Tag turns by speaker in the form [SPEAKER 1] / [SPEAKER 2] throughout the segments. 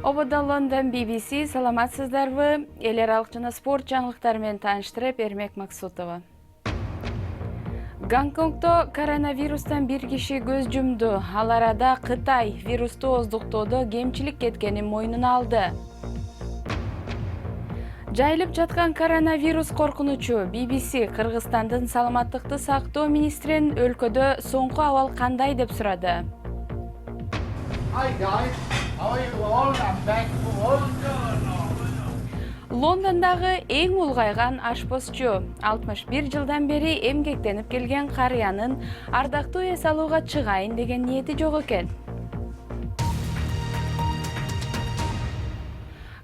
[SPEAKER 1] Обода Лондон BBC саламатсыздарбы? Эл аралык жана спорт жаңылыктары менен тааныштырып Эрмек Максутова. Гонконгдо коронавирустан бир киши көз жумду. Ал арада Кытай вирусту оздуктоодо кемчилик кеткенин мойнуна алды. Жайылып жаткан коронавирус коркунучу. BBC Кыргызстандын саламаттыкты сактоо министрин өлкөдө соңку абал кандай деп сурады.
[SPEAKER 2] Hi guys, how are you all? I'm back to work.
[SPEAKER 1] Лондондагы эң улгайган ашпозчу 61 жылдан бери эмгектенип келген карыянын ардактуу эс алууга чыгайын деген ниети жок экен.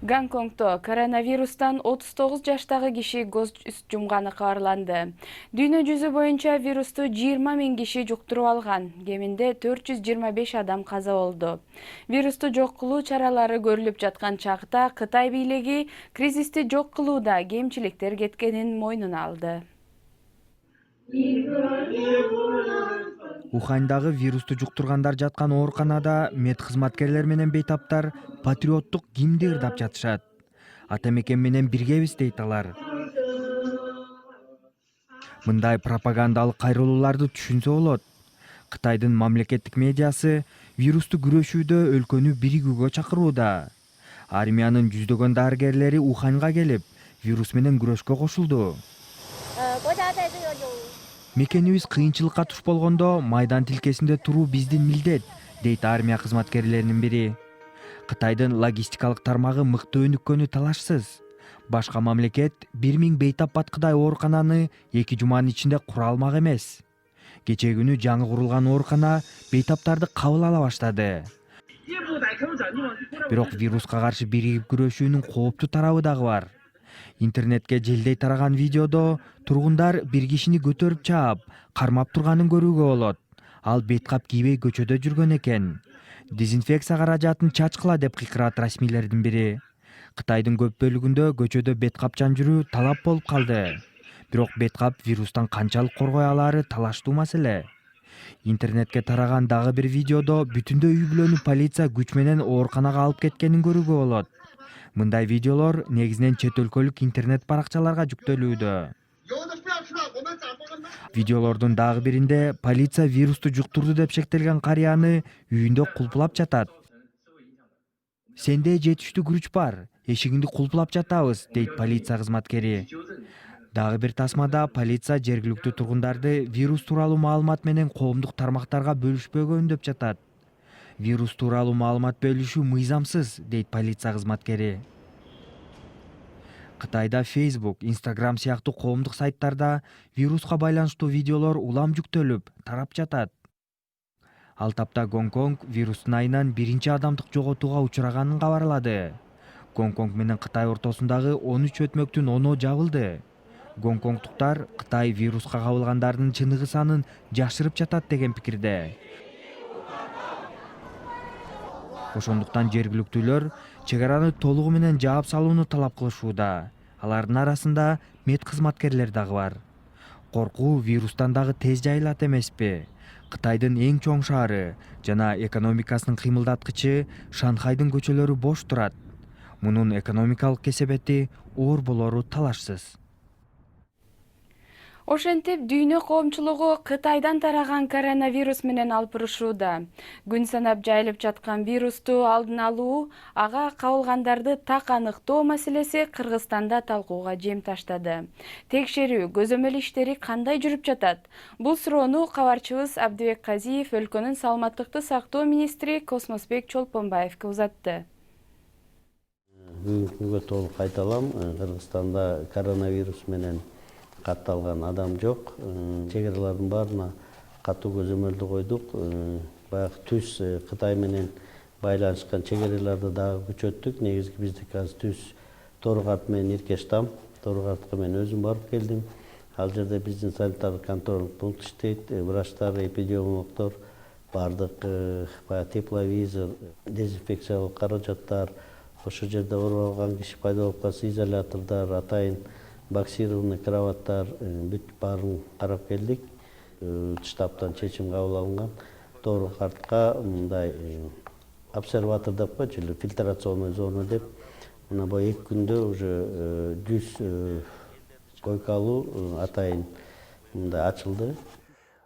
[SPEAKER 1] Гонконгдо коронавирустан 39 жаштагы киши көз жумганы кабарланды. Дүйнө жүзү боюнча вирусту 20 000 киши жуктуруп алган. Кеминде 425 адам каза болду. Вирусту жок кылуу чаралары көрүлүп жаткан чакта Кытай бийлиги кризисти жок кылууда кемчиликтер кеткенин мойнуна алды.
[SPEAKER 3] Ухандагы вирусту жуктургандар жаткан ооруканада медкызматкерлер менен бейтаптар патриоттук гимнди ырдап жатышат. Ата мекен менен биргебиз дейт алар. Мындай пропагандалык кайрылууларды түшүнсө болот. Кытайдын мамлекеттик медиасы вирусту күрөшүүдө өлкөнү биригүүгө чакырууда. Армиянын жүздөгөн дарыгерлери Уханга келип, вирус менен күрөшкө кошулду. Мекенибиз кыйынчылыкка туш болгондо майдан тилкесинде туруу биздин милдет, дейт армия кызматкерлеринин бири. Кытайдын логистикалык тармагы мыкты өнүккөнү талашсыз. Башка мамлекет 1000 бейтап баткыдай оорукананы 2 жуманын ичинде кура алмак эмес. Кечээ күнү жаңы курулган оорукана бейтаптарды кабыл ала баштады. Бирок вируска каршы биригип күрөшүүнүн кооптуу тарабы дагы бар. Интернетке желдей тараган видеодо тургундар бир кишини көтөрүп чаап, кармап турганын көрүүгө болот. Ал беткап кийбей көчөдө жүргөн экен. Дезинфекция каражатын чачкыла деп кыйкырат расмийлердин бири. Кытайдын көп бөлүгүндө көчөдө беткапчан жүрүү талап болуп калды. Бирок беткап вирустан канчалык коргой алаары талаштуу маселе. Интернетке тараган дагы бир видеодо бүтүндөй үй бүлөнү полиция күч менен ооруканага алып кеткенин көрүүгө болот. Мындай видеолор негизинен чет өлкөлүк интернет баракчаларга жүктөлүүдө. Видеолордун дагы биринде полиция вирусту жуктурду деп шектелген карыяны үйүндө кулпулап жатат. Сенде жетиштүү күрүч бар, эшигиңди кулпулап жатабыз, дейт полиция кызматкери. Дагы бир тасмада полиция жергиликтүү тургундарды вирус тууралуу маалымат менен коомдук тармактарга бөлүшпөгө үндөп жатат. Вирус тууралуу маалымат бөлүшүү мыйзамсыз, дейт полиция кызматкери. Кытайда Facebook, Instagram сыяктуу коомдук сайттарда вируска байланыштуу видеолор улам жүктөлүп, тарап жатат. Ал тапта Гонконг вирустун айынан 1 адамдык жоготууга учураганын кабарлады. Гонконг менен Кытай ортосундагы 13 өтмөктүн 10-у жабылды. Гонконгтуктар Кытай вируска кабылгандардын чыныгы санын жашырып жатат деген пикирде. Ошондуктан жергиликтүүлөр чек араны толугу менен жаап салууну талап кылышууда. Алардын арасында медкызматкерлер дагы бар. Коркуу вирустан дагы тез жайылат эмеспи? Кытайдын эң чоң шаары жана экономикасынын кыймылдаткычы Шанхайдын көчөлөрү бош турат. Мунун экономикалык кесепети оор болору талашсыз.
[SPEAKER 1] Ошентип дүйнө коомчулугу Кытайдан тараган коронавирус менен алпырышууда. Күн санап жайылып жаткан вирусту алдын алуу, ага кабылгандарды так аныктоо маселеси Кыргызстанда талкууга жем таштады. Текшерүү, көзөмөл иштери кандай жүрүп жатат? Бул суроону кабарчыбыз Абдыбек Казиев өлкөнүн саламаттыкты сактоо министри Космосбек Чолпонбаевге узатты.
[SPEAKER 4] Бүгүнкү күнгө толук айта алам, Кыргызстанда коронавирус менен катталган адам жок. Чек аралардын баарына катуу көзөмөлдү койдук. Баягы түз Кытай менен байланышкан чек араларды дагы күчөттүк. Негизги биздики азыр түз Торукарт менен Иркештам. Торукартка мен өзүм барып келдим. Ал жерде биздин санитардык контролдук пункт иштейт. Врачтар, эпидемиологдор, бардык баягы тепловизор, дезинфекциялык каражаттар, ошол жерде ооруп алган киши пайда болуп калса изолятордор, атайын боксированный кроваттар бүт баарын карап келдик. Штабтан чечим кабыл алынган. Торукартка мындай обсерватор деп койчу эле, фильтрационный зона деп. Мына бу 2 күндө уже 100 койка алуу атайын мындай ачылды.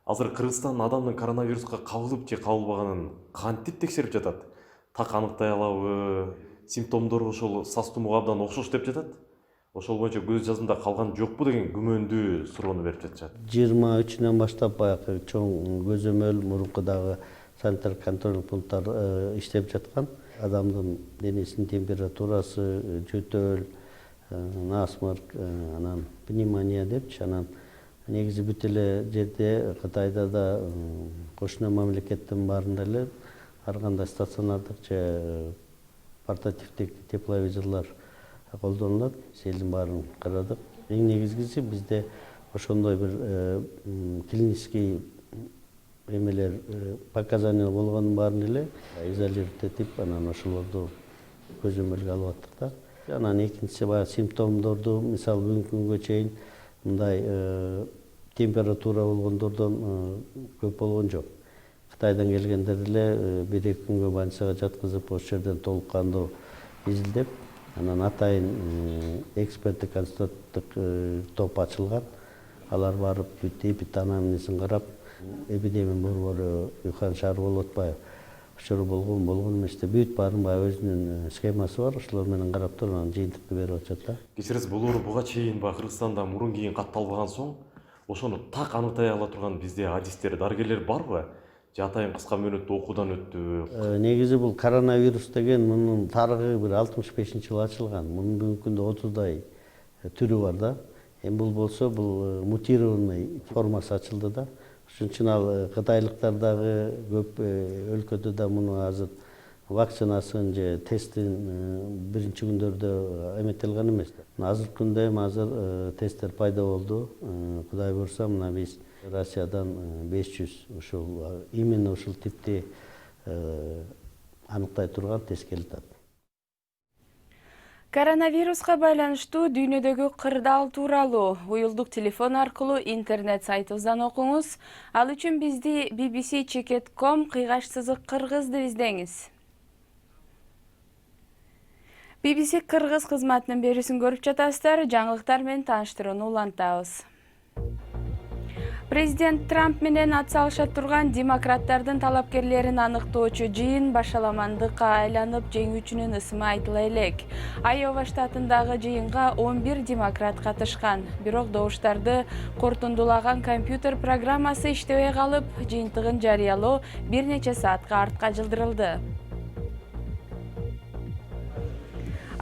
[SPEAKER 5] Азыр Кыргызстан адамдын коронавируска кабылып же кабылбаганын кантип текшерип жатат? Так аныктай алабы? Симптомдору ошол сас туумга абдан окшош деп жатат. Ошол боюнча көз жазымда калган жокпу деген күмөндүү суроону берип жатышат.
[SPEAKER 4] 23-нен баштап баягы чоң көзөмөл мурункудагы санитар контроль пункттар иштеп жаткан. Адамдын денесинин температурасы, жөтөл, насморк, анан пневмония депчи, анан негизи бүт эле жерде Кытайда да кошуна мамлекеттин баарында эле ар кандай стационардык же портативдик тепловизорлор колдонулат. Селдин баарын карадык. Эң негизгиси бизде ошондой бир клинический эмелер показания болгондун баарын эле изолировать этип, анан ошолорду көзөмөлгө алып аттык да. Анан экинчиси баягы симптомдорду, мисалы бүгүнкү күнгө чейин мындай температура болгондордон көп болгон жок. Кытайдан келгендер эле 1-2 күнгө больницага жаткызып, ошол жерден толук кандуу изилдеп, анан атайын эксперттик консультанттык топ ачылган. Алар барып бүт эпидемиянын карап, эпидемия борбору Ухань шаары болуп атпайбы? Ошол болгон эмес деп бүт баарын баягы өзүнүн схемасы бар, ошолор менен карап туруп анан жыйынтыкты берип атышат да.
[SPEAKER 5] Кечиресиз, бул оору буга чейин Кыргызстанда мурун кийин катталбаган соң, ошону так аныктай ала турган бизде адистер, дарыгерлер барбы? Же атайын кыска мөөнөттүү окуудан өттү?
[SPEAKER 4] Негизи бул коронавирус деген мунун тарыгы бир 65-жылы ачылган. Мунун бүгүнкү күндө 30дай түрү бар да. Эми бул болсо бул мутированный формасы ачылды да. Ошон үчүн ал кытайлыктар дагы көп өлкөдө да муну азыр вакцинасын же тесттин биринчи күндөрдө эметилген эмес. Азыркы күндө эми азыр тесттер пайда болду. Кудай буйрса, мына биз Россиядан 500 ушул именно ушул типти аныктай турган тест келип атат.
[SPEAKER 1] Коронавируска байланыштуу дүйнөдөгү кырдаал тууралуу уюлдук телефон аркылуу интернет сайтыбыздан окуңуз. Ал үчүн бизди bbc.com /кыргыз деп издеңиз. BBC Кыргыз кызматынын берүүсүн көрүп жатасыздар. Жаңылыктар менен тааныштырууну улантабыз. Президент Трамп менен атсалыша турган демократтардын талапкерлерин аныктоочу жыйын башаламандыкка айланып, жеңүүчүнүн ысымы айтыла элек. Айова штатындагы жыйынга 11 демократ катышкан. Бирок добуштарды корутундулаган компьютер программасы иштебей калып, жыйынтыгын жарыялоо бир нече саатка артка жылдырылды.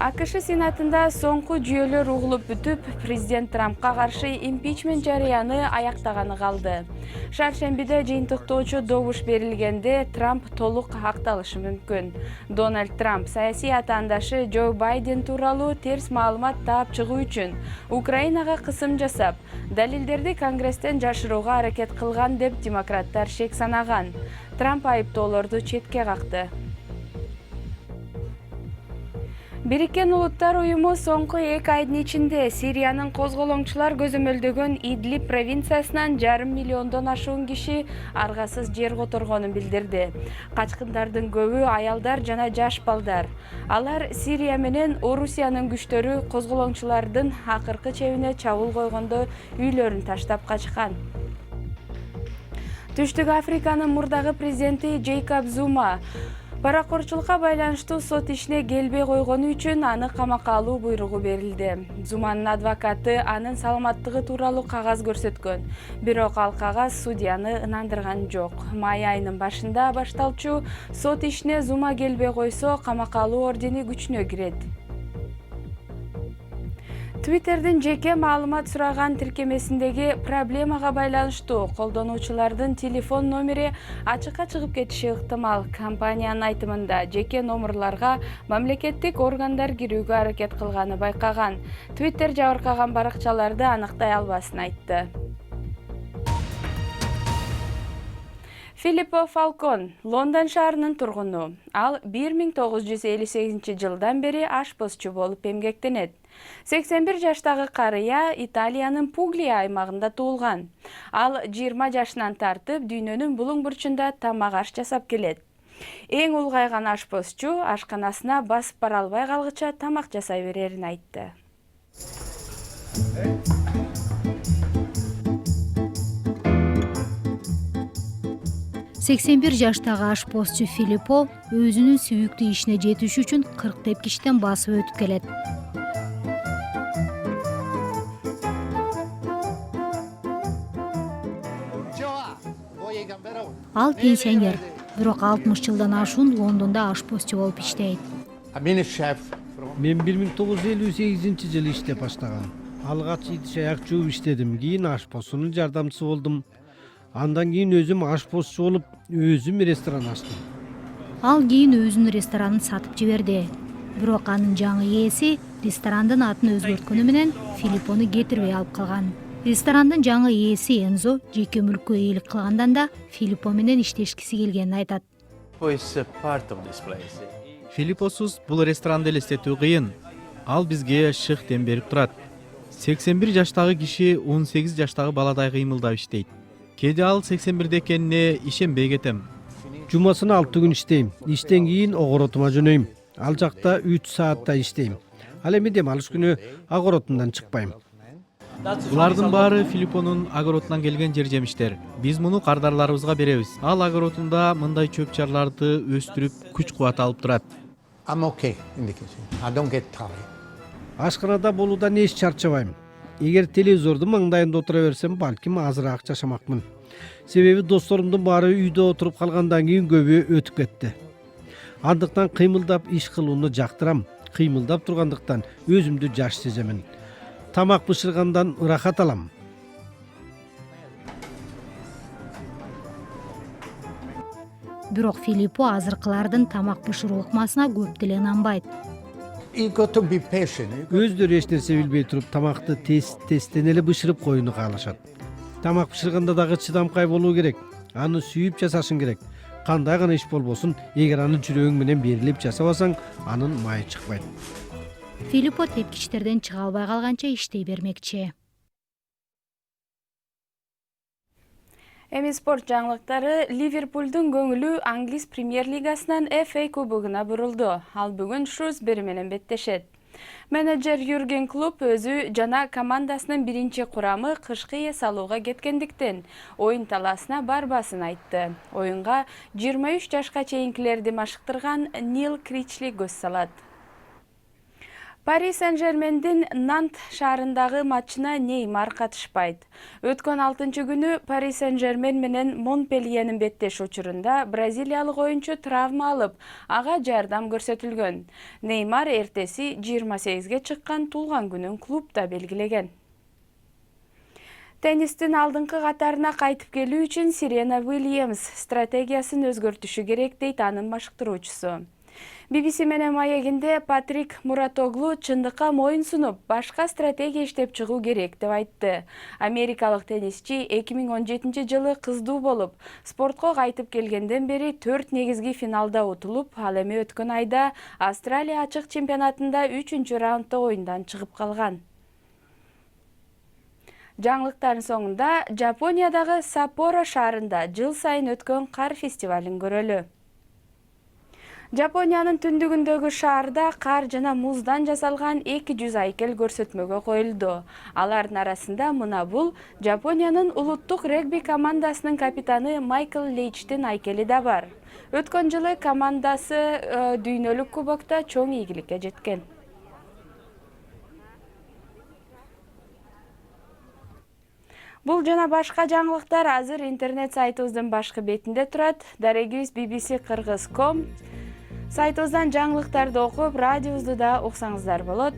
[SPEAKER 1] АКШ Сенатында соңку жүйөлөр угулуп бүтүп, президент Трампка каршы импичмент жарыяны аяктаганы калды. Шаршембиде жыйынтыктоочу добуш берилгенде Трамп толук акталышы мүмкүн. Дональд Трамп саясий атаандашы Джо Байден тууралуу терс маалымат таап чыгуу үчүн Украинага кысым жасап, далилдерди Конгресстен жашырууга аракет кылган деп демократтар шек санаган. Трамп айыптоолорду четке какты. Бириккен Улуттар уюму соңку 2 айдын ичинде Сириянын козголоңчулар көзөмөлдөгөн Идлиб провинциясынан 500 миллиондон ашуун киши аргасыз жер которгонун билдирди. Качкындардын көбү аялдар жана жаш балдар. Алар Сирия менен Орусиянын күчтөрү козголоңчулардын акыркы чебине чабуул койгондо үйлөрүн таштап качкан. Түштүк Африканын мурдагы президенти Джейкоб Зума паракорчулукка байланыштуу сот ишине келбей койгону үчүн аны камакка алуу буйругу берилди. Зуманын адвокаты анын саламаттыгы тууралуу кагаз көрсөткөн. Бирок ал кагаз судьяны ынандырган жок. Май айынын башында башталчу сот ишине Зума келбей койсо, камакка алуу ордени күчүнө кирет. Twitter'дин жеке маалымат сураган тиркемесиндеги проблемага байланыштуу колдонуучулардын телефон номери ачыкка чыгып кетиши ыктымал. Компаниянын айтымында жеке номерларга мамлекеттик органдар кирүүгө аракет кылганы байкаган. Twitter жабыркаган баракчаларды аныктай албасын айтты. Филиппо Фалкон, Лондон шаарынын тургуну. Ал 1958 жылдан бери ашпозчу болуп эмгектенет. 81 жаштагы карыя Италиянын Пуглия аймагында туулган. Ал 20 жашынан тартып дүйнөнүн булуң бурчунда тамак аш жасап келет. Эң улгайган ашпозчу ашканасына басып бара албай калгыча тамак жасай берерин айтты.
[SPEAKER 6] Сексен бир жаштагы ашпозчу Филиппо өзүнүн сүйүктүү ишине жетиш үчүн 40 тепкичтен басып өтүп келет. Ал пенсионер, бирок 60 жылдан ашуун Лондондо ашпозчу болуп иштейт.
[SPEAKER 7] Мен 1958 жылы иштеп баштагам. Алгач идиш аяк жууп иштедим, кийин ашпозчунун жардамчысы болдум. Андан кийин өзүм ашпозчу болуп, өзүм ресторан ачтым.
[SPEAKER 6] Ал кийин өзүнүн ресторанын сатып жиберди. Бирок анын жаңы ээси ресторандын атын өзгөрткөнү менен Филиппону кетирбей алып калган. Ресторандын жаңы ээси Энзо жеке мүлккө ээлик кылгандан да Филиппо менен иштешкиси келгенин айтат.
[SPEAKER 8] Филиппосуз бул ресторанды элестетүү кыйын. Ал бизге шык дем берип турат. 81 жаштагы киши 18 жаштагы баладай кыймылдап иштейт. Кээде ал 81 экенине ишенбей кетем.
[SPEAKER 7] Жумасына 6 күн иштейм. Иштен кийин огоротума жөнөйм. Ал жакта 3 саатта иштейм. Ал эми дем алыш күнү огоротумдан чыкпайм.
[SPEAKER 8] Булардын баары Филиппонун огородунан келген жер жемиштер. Биз муну кардарларыбызга беребиз. Ал огородунда мындай чөп чарларды өстүрүп, күч кубат алып турат.
[SPEAKER 7] Ашканада болуудан эч чарчабайм. Эгер телевизордун маңдайында отура берсем, балким азыраак жашамакмын. Себеби досторумдун баары үйдө отуруп калгандан кийин көбү өтүп кетти. Андыктан кыймылдап иш кылууну жактырам. Кыймылдап тургандыктан өзүмдү жаш сеземин. Тамак бышыргандан ырахат алам.
[SPEAKER 6] Бирок Филиппо азыркылардын тамак бышыруу ыкмасына көп деле нанбайт.
[SPEAKER 7] Өздөрү эч нерсе билбей туруп тамакты тез-тезден эле бышырып коюуну каалашат. Тамак бышырганда дагы чыдамкай болуу керек. Аны сүйүп жасашың керек. Кандай гана иш болбосун, эгер аны жүрөгүң менен берилип жасабасаң, анын майы чыкпайт.
[SPEAKER 6] Филиппо тепкичтерден чыга албай калганча иштей бермекчи.
[SPEAKER 1] Эми спорт жаңылыктары. Ливерпулдун көңүлү Англис премьер лигасынан FA кубогуна бурулду. Ал бүгүн Шрусбери менен беттешет. Менеджер Юрген Клоп өзү жана командасынын биринчи курамы кышкы эс алууга кеткендиктен оюн талаасына барбасын айтты. Оюнга 23 жашка чейинкилерди машыктырган Нил Кричли көз салат. Пари Сен-Жермендин Нант шаарындагы матчына Неймар катышпайт. Өткөн 6 күнү Пари Сен-Жермен менен Монпельенин беттеш учурунда бразилиялык оюнчу травма алып, ага жардам көрсөтүлгөн. Неймар эртеси 28ге чыккан туулган күнүн клубда белгилеген. Теннистин алдыңкы катарына кайтып келүү үчүн Серена Уильямс стратегиясын өзгөртүшү керек дейт анын машыктыруучусу. BBC менен маегинде Патрик Муратоглу чындыкка моюн сунуп, башка стратегия иштеп чыгуу керек деп айтты. Америкалык теннисчи 2017 жылы кыздуу болуп, спортко кайтып келгенден бери 4 негизги финалда утулуп, ал эми өткөн айда Австралия ачык чемпионатында 3-раундда оюндан чыгып калган. Жаңылыктардын соңунда Жапониядагы Саппоро шаарында жыл сайын өткөн кар фестивалын көрөлү. Жапониянын түндүгүндөгү шаарда кар жана муздан жасалган 200 айкел көрсөтмөгө коюлду. Алардын арасында мына бул Жапониянын улуттук регби командасынын капитаны Майкл Лейчтин айкели да бар. Өткөн жылы командасы дүйнөлүк кубокто чоң ийгиликке жеткен. Бул жана башка жаңылыктар азыр интернет сайтыбыздын башкы бетинде турат. Дарегибиз bbc-kyrgyz.com сайтыбыздан жаңылыктарды окуп, радиобузду да уксаңыздар болот.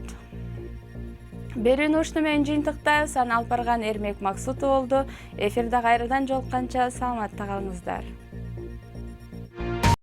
[SPEAKER 1] Берүүнү ушуну менен жыйынтыктайбыз. Алпарган Эрмек Максутов болду. Эфирде кайрадан жолукканча саламатта калыңыздар.